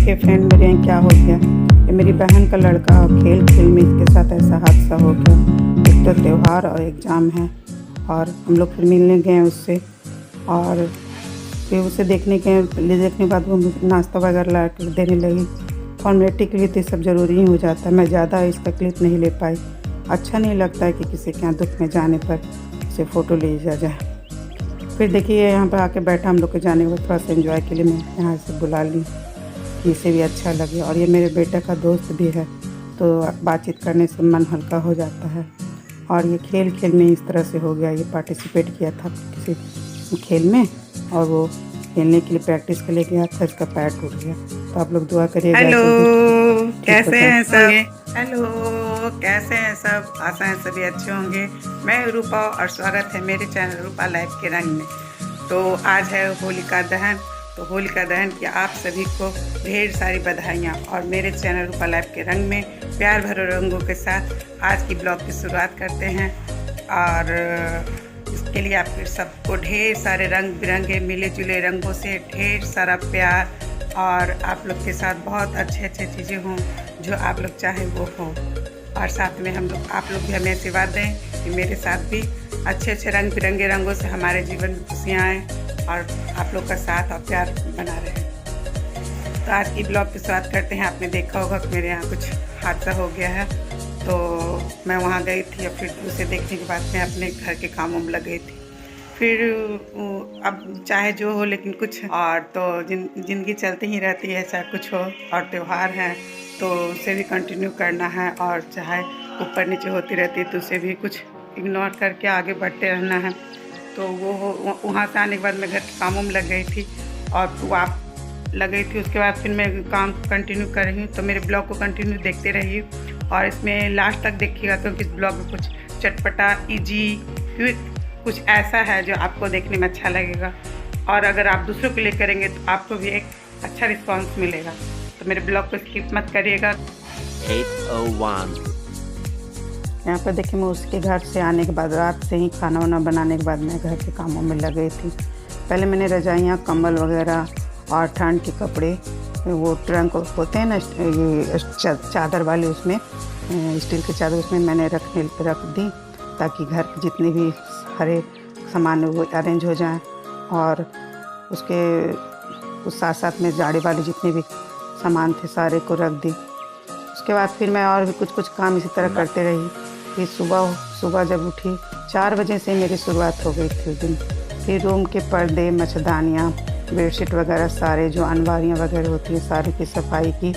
देखिए फ्रेंड मेरे यहाँ क्या हो गया। ये मेरी बहन का लड़का खेल खेल में इसके साथ ऐसा हादसा हो गया। एक तो त्यौहार और एग्ज़ाम है और हम लोग फिर मिलने गए उससे और फिर उसे देखने के बाद वो मुझे नाश्ता वगैरह ला कर देने लगी। फॉर्मेलिटी के लिए तो सब ज़रूरी ही हो जाता है। मैं ज़्यादा इसका क्लिप नहीं ले पाई। अच्छा नहीं लगता है कि किसी के यहाँ दुख में जाने पर उसे फ़ोटो ले जाए। फिर देखिए यहाँ पर आके बैठा, हम लोग के जाने के बाद थोड़ा सा एंजॉय के लिए मैं यहाँ से बुला ली कि इसे भी अच्छा लगे। और ये मेरे बेटे का दोस्त भी है तो बातचीत करने से मन हल्का हो जाता है। और ये खेल खेल में इस तरह से हो गया। ये पार्टिसिपेट किया था किसी खेल में और वो खेलने के लिए प्रैक्टिस के लिए गया था, इसका पैर टूट गया। तो आप लोग दुआ करिएगा। हेलो, कैसे हैं सब? हेलो, कैसे हैं सब? आशा है सभी अच्छे होंगे। मैं रूपा और स्वागत है मेरे चैनल रूपा लाइफ के रंग में। तो आज है होलिका दहन। तो होलिका दहन की आप सभी को ढेर सारी बधाइयाँ और मेरे चैनल रूपा लाइफ के रंग में प्यार भरे रंगों के साथ आज की ब्लॉग की शुरुआत करते हैं। और इसके लिए आप सबको ढेर सारे रंग बिरंगे मिले जुले रंगों से ढेर सारा प्यार और आप लोग के साथ बहुत अच्छे चीज़ें हों जो आप लोग चाहें वो हो। और साथ में आप लोग भी हमें आशीर्वाद दें कि मेरे साथ भी अच्छे रंग बिरंगे रंगों से हमारे जीवन में खुशियाँ आएँ और आप लोग का साथ और प्यार बना रहे। तो आज की ब्लॉग की शुरुआत करते हैं। आपने देखा होगा कि मेरे यहाँ कुछ हादसा हो गया है तो मैं वहाँ गई थी और फिर उसे देखने के बाद मैं अपने घर के कामों में लग गई थी। फिर अब चाहे जो हो लेकिन कुछ और तो ज़िंदगी चलती ही रहती है, चाहे कुछ हो। और त्यौहार है तो उसे भी कंटिन्यू करना है और चाहे ऊपर नीचे होती रहती है तो उसे भी कुछ इग्नोर करके आगे बढ़ते रहना है। तो वो वहाँ से आने के बाद मैं घर के कामों में लग गई थी और आप लग गई थी। उसके बाद फिर मैं काम कंटिन्यू कर रही हूँ। तो मेरे ब्लॉग को कंटिन्यू देखते रहिए और इसमें लास्ट तक देखिएगा क्योंकि इस ब्लॉग में कुछ चटपटा इजी क्विक कुछ ऐसा है जो आपको देखने में अच्छा लगेगा। और अगर आप दूसरों के लिए करेंगे तो आपको भी एक अच्छा रिस्पांस मिलेगा। तो मेरे ब्लॉग को स्किप मत करिएगा। 8:01 यहाँ पर देखिए मैं उसके घर से आने के बाद रात से ही खाना वाना बनाने के बाद मैं घर के कामों में लग गई थी। पहले मैंने रजाइयाँ कंबल वगैरह और ठंड के कपड़े वो ट्रंक होते हैं ना ये चादर वाले, उसमें स्टील के चादर उसमें मैंने रख दी ताकि घर के जितने भी सारे सामान वो अरेंज हो जाएं। और उसके उस साथ में जाड़े वाले जितने भी सामान थे सारे को रख दी। उसके बाद फिर मैं और भी कुछ काम इसी तरह करते रही। फिर सुबह जब उठी 4 बजे से मेरी शुरुआत हो गई थी उस दिन। फिर रूम के पर्दे, मच्छरदानियाँ, बेडशीट वगैरह सारे जो अलमारियाँ वगैरह होती हैं सारी की सफाई की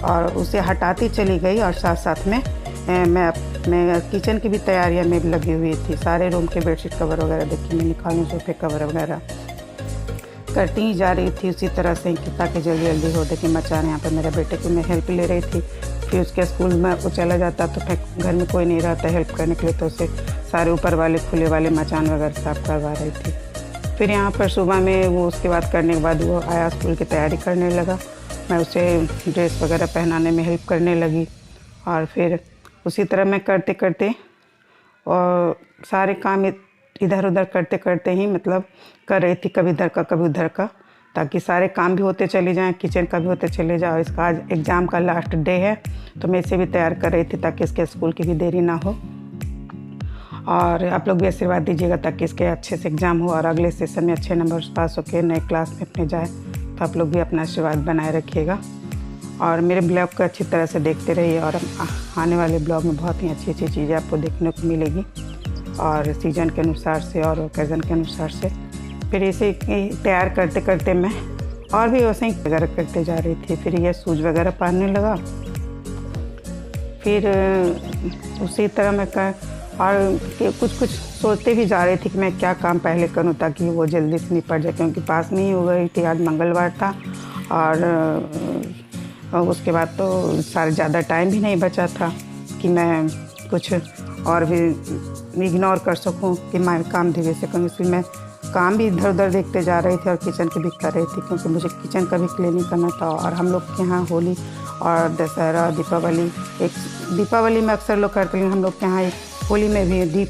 और उसे हटाती चली गई। और साथ में मैं किचन की भी तैयारियां में लगी हुई थी। सारे रूम के बेडशीट कवर वगैरह देखिए मैं निकालूँ, सोफे कवर वगैरह करती ही जा रही थी उसी तरह से कि ताकि जल्दी हो। देखिए मचान यहाँ पर मेरे बेटे की मैं हेल्प ले रही थी। फिर उसके स्कूल में वो चला जाता तो घर में कोई नहीं रहता हेल्प करने के लिए, तो उसे सारे ऊपर वाले खुले वाले मचान वगैरह साफ करवा रही थी। फिर यहाँ पर सुबह में वो उसके बाद करने के बाद वो आया, स्कूल की तैयारी करने लगा। मैं उसे ड्रेस वगैरह पहनाने में हेल्प करने लगी। और फिर उसी तरह मैं करते और सारे काम इधर उधर करते ही मतलब कर रही थी, कभी इधर का कभी उधर का, ताकि सारे काम भी होते चले जाएं, किचन का भी होते चले जाए। और इसका आज एग्ज़ाम का लास्ट डे है तो मैं इसे भी तैयार कर रही थी ताकि इसके स्कूल की भी देरी ना हो। और आप लोग भी आशीर्वाद दीजिएगा ताकि इसके अच्छे से एग्ज़ाम हो और अगले सेशन में अच्छे नंबर पास होकर नए क्लास में अपने जाए। तो आप लोग भी अपना आशीर्वाद बनाए रखिएगा और मेरे ब्लॉग को अच्छी तरह से देखते रहिए। और आने वाले ब्लॉग में बहुत ही अच्छी चीज़ें आपको देखने को मिलेगी और सीजन के अनुसार से और ओकेज़न के अनुसार से। फिर इसे तैयार करते मैं और भी वैसे ही वगैरह करते जा रही थी। फिर ये सूज वगैरह पहनने लगा। फिर उसी तरह मैं और कुछ सोचते भी जा रही थी कि मैं क्या काम पहले करूं ताकि वो जल्दी से निपट जाए, क्योंकि पास में ही हो गई थी। आज मंगलवार था और उसके बाद तो सारे ज़्यादा टाइम भी नहीं बचा था कि मैं कुछ और भी इग्नोर कर सकूं कि मैं काम धीरे से करूँ। इसलिए मैं काम भी इधर उधर देखते जा रही थी और किचन की भी कर रही थी क्योंकि मुझे किचन का भी क्लीनिंग करना था। और हम लोग के यहाँ होली और दशहरा, दीपावली में अक्सर लोग करते हैं, हम लोग के यहाँ होली में भी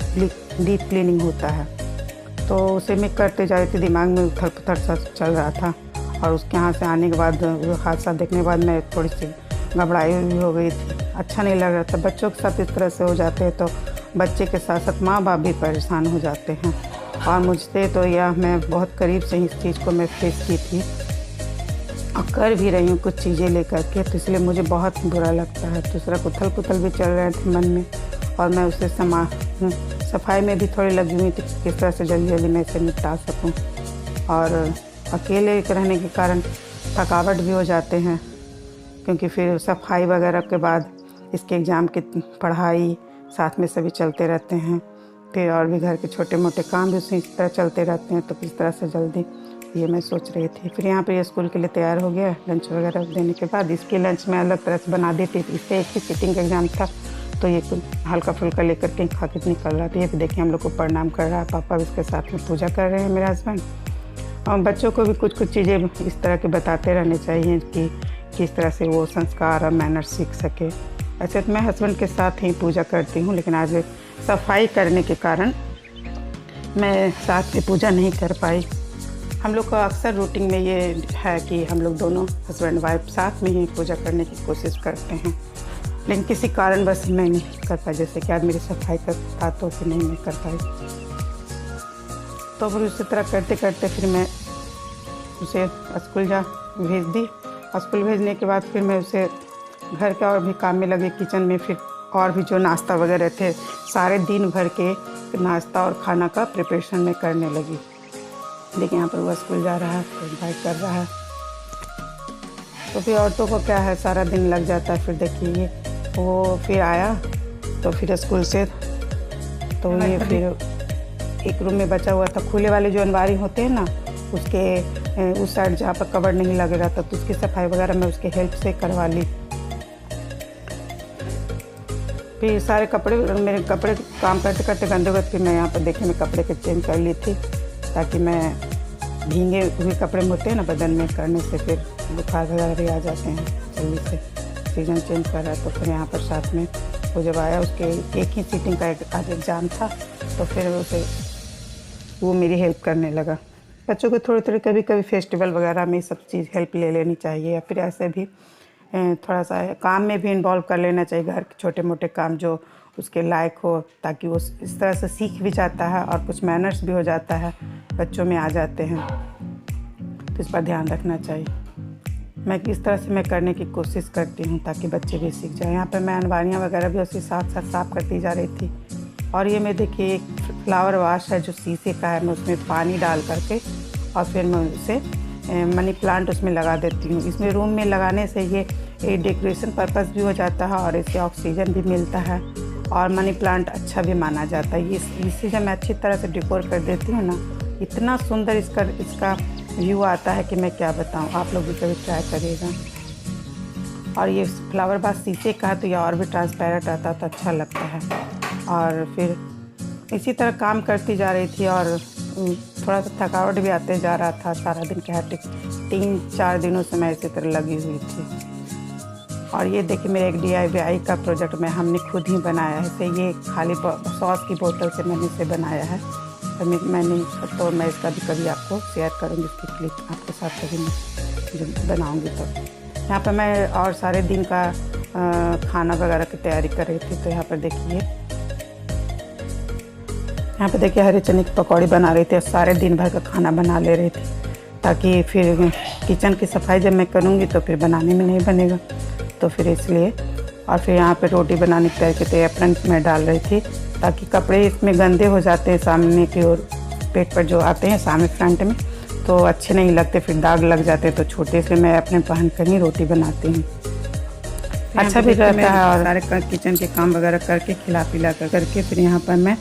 डीप क्लीनिंग होता है। तो उसे मैं करते जा रही थी, दिमाग में उथल पुथल सा चल रहा था। और उसके यहाँ से आने के बाद हादसा देखने के बाद मैं थोड़ी सी घबराई हुई हो गई थी, अच्छा नहीं लग रहा था। बच्चों के साथ इस तरह से हो जाते हैं तो बच्चे के साथ साथ माँ बाप भी परेशान हो जाते हैं। और मुझसे तो यह मैं बहुत करीब से इस चीज़ को मैं फेस की थी और कर भी रही हूँ कुछ चीज़ें लेकर के, तो इसलिए मुझे बहुत बुरा लगता है। दूसरा उथल पुथल भी चल रहे थे मन में और मैं उसे सफाई में भी थोड़ी लगी हुई थी, किस तरह से जल्दी जल्दी मैं इसे निपटा सकूँ। और अकेले रहने के कारण थकावट भी हो जाते हैं, क्योंकि फिर सफाई वगैरह के बाद इसके एग्ज़ाम की पढ़ाई साथ में सभी चलते रहते हैं, फिर और भी घर के छोटे मोटे काम भी उसी तरह चलते रहते हैं। तो किस तरह से जल्दी ये मैं सोच रही थी। फिर यहाँ पे ये स्कूल के लिए तैयार हो गया। लंच वगैरह देने के बाद इसके लंच में अलग तरह से बना देती थी। इससे एक ही सिटिंग का एग्ज़ाम था तो ये हल्का फुल्का लेकर के खा के निकल रहा था। ये भी देखिए हम लोग को प्रणाम कर रहा है, पापा भी इसके साथ में पूजा कर रहे हैं, मेरे हस्बैंड। और बच्चों को भी कुछ चीज़ें इस तरह के बताते रहने चाहिए कि किस तरह से वो संस्कार और मैनर सीख सके। ऐसे तो मैं हस्बैंड के साथ ही पूजा करती हूँ, लेकिन आज सफाई करने के कारण मैं साथ में पूजा नहीं कर पाई। हम लोग का अक्सर रूटीन में ये है कि हम लोग दोनों हस्बैंड वाइफ साथ में ही पूजा करने की कोशिश करते हैं, लेकिन किसी कारण बस मैं नहीं कर पाई। जैसे कि आज मेरी सफाई का था तो फिर नहीं मैं कर पाई। तो फिर उसी तरह करते करते फिर मैं उसे स्कूल भेज दी। स्कूल भेजने के बाद फिर मैं उसे घर के और भी काम में लगे, किचन में फिर और भी जो नाश्ता वगैरह थे सारे दिन भर के नाश्ता और खाना का प्रिपरेशन में करने लगी। देखिए यहाँ पर वो स्कूल जा रहा है तो इन्वाइट कर रहा है। तो फिर औरतों को क्या है, सारा दिन लग जाता है। फिर देखिए वो फिर आया तो फिर स्कूल से तो ये फिर एक रूम में बचा हुआ था, खुले वाले जो अलमारी होते हैं ना, उसके उस साइड जहाँ पर कवर नहीं लग रहा था तो उसकी सफाई वगैरह मैं उसके हेल्प से करवा ली। फिर सारे कपड़े मेरे कपड़े काम करते करते गंदे हुए, फिर मैं यहाँ पर देखिए मैं कपड़े के चेंज कर ली थी, ताकि मैं भीगे हुए कपड़े में होते हैं ना बदन में करने से फिर बुखार वगैरह भी आ जाते हैं जल्दी से। सीजन चेंज कर रहा है तो फिर यहाँ पर साथ में वो जब आया उसके एक ही सीटिंग का आज एग्ज़ाम था तो फिर उसे वो मेरी हेल्प करने लगा। बच्चों को थोड़ी थोड़ी कभी कभी फेस्टिवल वगैरह में सब चीज़ हेल्प ले लेनी चाहिए, या फिर ऐसे भी थोड़ा सा काम में भी इन्वॉल्व कर लेना चाहिए, घर के छोटे मोटे काम जो उसके लायक हो, ताकि वो इस तरह से सीख भी जाता है और कुछ मैनर्स भी हो जाता है, बच्चों में आ जाते हैं। तो इस पर ध्यान रखना चाहिए। मैं किस तरह से मैं करने की कोशिश करती हूँ ताकि बच्चे भी सीख जाएँ। यहाँ पर मैं अलमारियाँ वगैरह भी उसी साथ साथ साफ़ करती जा रही थी। और ये मैं देखिए एक फ्लावर वाश है जो शीशे का है, मैं उसमें पानी डाल करके और फिर मैं उसे मनी प्लांट उसमें लगा देती हूँ। इसमें रूम में लगाने से ये डेकोरेशन पर्पस भी हो जाता है और इससे ऑक्सीजन भी मिलता है और मनी प्लांट अच्छा भी माना जाता है। ये इसे जब मैं अच्छी तरह से डेकोर कर देती हूँ ना, इतना सुंदर इसका व्यू आता है कि मैं क्या बताऊँ। आप लोग भी कभी ट्राई करिएगा। और ये फ्लावर वाश शीशे का है तो ये और भी ट्रांसपेरेंट आता है तो अच्छा लगता है। और फिर इसी तरह काम करती जा रही थी और थोड़ा सा थकावट भी आते जा रहा था। सारा दिन क्या है 3-4 दिनों से मैं इसी तरह लगी हुई थी। और ये देखिए मेरे एक DIY का प्रोजेक्ट में हमने खुद ही बनाया है। इसे ये खाली सॉस की बोतल से मैंने इसे बनाया है तो मैं इसका भी कभी आपको शेयर करूँगी, इसकी क्लिप आपके साथ कभी मैं बनाऊँगी। तो यहाँ पर मैं और सारे दिन का खाना वगैरह की तैयारी कर रही थी। तो यहाँ पर देखिए हरे चने की पकौड़ी बना रही थी और सारे दिन भर का खाना बना ले रही थी, ताकि फिर किचन की सफाई जब मैं करूँगी तो फिर बनाने में नहीं बनेगा, तो फिर इसलिए। और फिर यहाँ पे रोटी बनाने की तैयारी के एप्रन में डाल रही थी, ताकि कपड़े इसमें गंदे हो जाते हैं सामने की ओर, पेट पर जो आते हैं सामने फ्रंट में तो अच्छे नहीं लगते, फिर दाग लग जाते हैं। तो छोटे से मैं अपने पहन कर ही रोटी बनाती हूँ, अच्छा भी रहता है। और सारे किचन के काम वगैरह करके खिला पिला करके फिर यहाँ पर मैं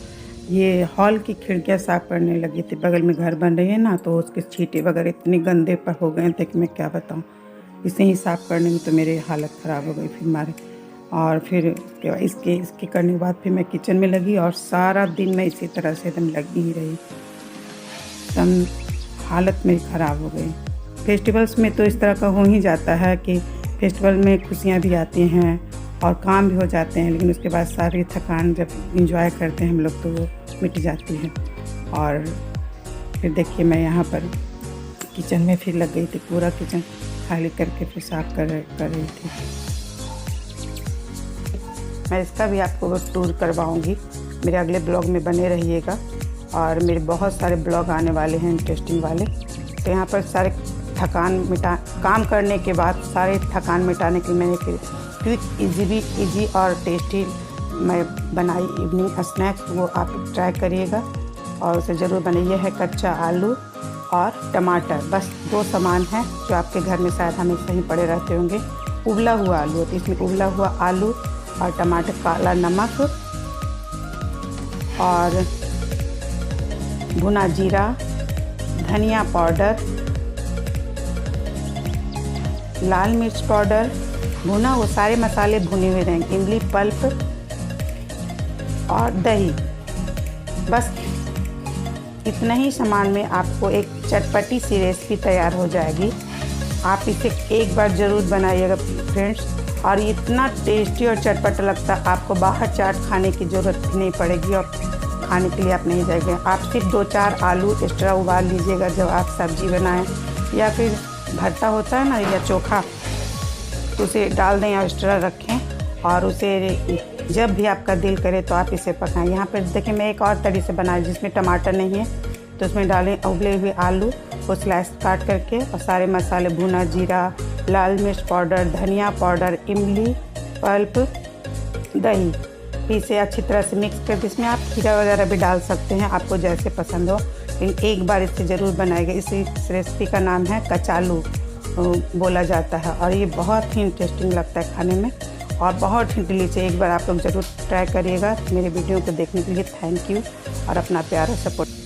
ये हॉल की खिड़कियाँ साफ़ करने लगी थी। बगल में घर बन रही है ना, तो उसके छींटे वगैरह इतने गंदे पर हो गए थे कि मैं क्या बताऊँ। इसे ही साफ़ करने में तो मेरी हालत ख़राब हो गई फिर मारे। और फिर इसके करने के बाद फिर मैं किचन में लगी और सारा दिन मैं इसी तरह से एकदम लगी ही रही, एकदम हालत मेरी ख़राब हो गई। फेस्टिवल्स में तो इस तरह का हो ही जाता है कि फेस्टिवल में खुशियाँ भी आती हैं और काम भी हो जाते हैं, लेकिन उसके बाद सारी थकान जब इंजॉय करते हैं हम लोग तो वो मिट जाती है। और फिर देखिए मैं यहाँ पर किचन में फिर लग गई थी, पूरा किचन खाली करके फिर साफ कर रही थी। मैं इसका भी आपको टूर करवाऊंगी, मेरे अगले ब्लॉग में बने रहिएगा। और मेरे बहुत सारे ब्लॉग आने वाले हैं इंटरेस्टिंग वाले। तो यहाँ पर सारे काम करने के बाद सारे थकान मिटाने के लिए मैंने क्विक इजी और टेस्टी मैं बनाई इवनिंग स्नैक्स, वो आप ट्राई करिएगा और उसे ज़रूर बनाइए। है कच्चा आलू और टमाटर, बस 2 सामान हैं जो आपके घर में शायद हमेशा ही पड़े रहते होंगे। उबला हुआ आलू, तो इसमें उबला हुआ आलू और टमाटर, काला नमक और भुना जीरा, धनिया पाउडर, लाल मिर्च पाउडर, भुना वो सारे मसाले भुने हुए रहेंगे, इमली पल्प और दही। बस इतना ही सामान में आपको एक चटपटी सी रेसिपी तैयार हो जाएगी। आप इसे एक बार ज़रूर बनाइएगा फ्रेंड्स, और इतना टेस्टी और चटपटा लगता है, आपको बाहर चाट खाने की ज़रूरत भी नहीं पड़ेगी और खाने के लिए आप नहीं जाएंगे। आप सिर्फ 2-4 आलू एक्स्ट्रा उबाल लीजिएगा जब आप सब्जी बनाएं, या फिर भरता होता है ना या चोखा, तो उसे डाल दें या एक्स्ट्रा रखें और उसे जब भी आपका दिल करे तो आप इसे पकाएं। यहाँ पर देखिए मैं एक और तरीके से बनाई जिसमें टमाटर नहीं है, तो उसमें डालें उबले हुए आलू को स्लाइस काट करके और सारे मसाले, भुना जीरा, लाल मिर्च पाउडर, धनिया पाउडर, इमली पल्प, दही, इसे अच्छी तरह से मिक्स करके इसमें आप खीरा वगैरह भी डाल सकते हैं, आपको जैसे पसंद हो। लेकिन एक बार इसे ज़रूर बनाएगा। इस रेसिपी का नाम है कचालू बोला जाता है और ये बहुत ही इंटरेस्टिंग लगता है खाने में और बहुत ही डिलीशियस। एक बार आप लोग ज़रूर ट्राई करिएगा। मेरे वीडियो को देखने के लिए थैंक यू और अपना प्यार और सपोर्ट